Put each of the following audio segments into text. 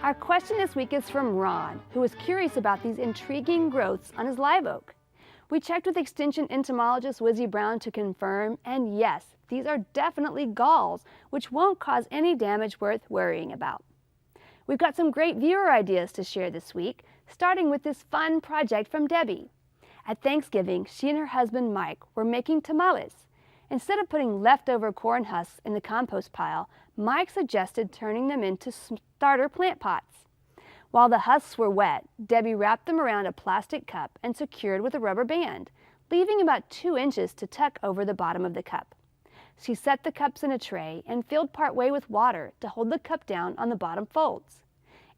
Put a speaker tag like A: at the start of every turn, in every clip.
A: Our question this week is from Ron, who was curious about these intriguing growths on his live oak. We checked with Extension entomologist Wizzie Brown to confirm, and yes, these are definitely galls, which won't cause any damage worth worrying about. We've got some great viewer ideas to share this week, starting with this fun project from Debbie. At Thanksgiving, she and her husband Mike were making tamales. Instead of putting leftover corn husks in the compost pile, Mike suggested turning them into starter plant pots. While the husks were wet, Debbie wrapped them around a plastic cup and secured with a rubber band, leaving about 2 inches to tuck over the bottom of the cup. She set the cups in a tray and filled partway with water to hold the cup down on the bottom folds.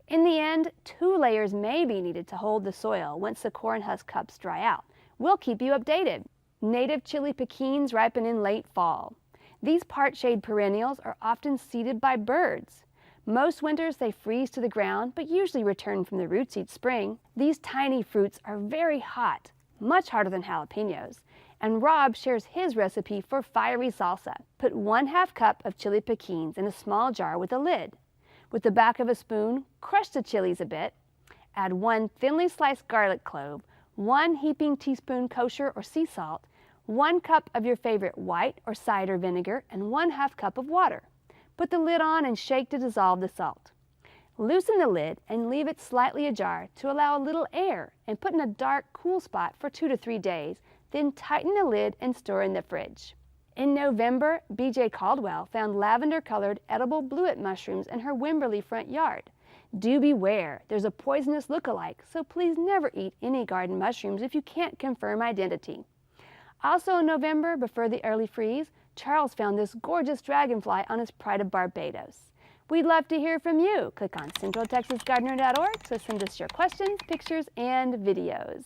A: In the end, 2 layers may be needed to hold the soil once the corn husk cups dry out. We'll keep you updated. Native chili pequins ripen in late fall. These part-shade perennials are often seeded by birds. Most winters they freeze to the ground, but usually return from the roots each spring. These tiny fruits are very hot, much hotter than jalapenos, and Rob shares his recipe for fiery salsa. Put 1/2 cup of chili pequins in a small jar with a lid. With the back of a spoon, crush the chilies a bit. Add 1 thinly sliced garlic clove, 1 heaping teaspoon kosher or sea salt, 1 cup of your favorite white or cider vinegar, and 1/2 cup of water. Put the lid on and shake to dissolve the salt. Loosen the lid and leave it slightly ajar to allow a little air, and put in a dark, cool spot for 2 to 3 days. Then tighten the lid and store in the fridge. In November, B.J. Caldwell found lavender-colored edible bluet mushrooms in her Wimberley front yard. Do beware, there's a poisonous look-alike, so please never eat any garden mushrooms if you can't confirm identity. Also in November, before the early freeze, Charles found this gorgeous dragonfly on his Pride of Barbados. We'd love to hear from you. Click on centraltexasgardener.org to send us your questions, pictures, and videos.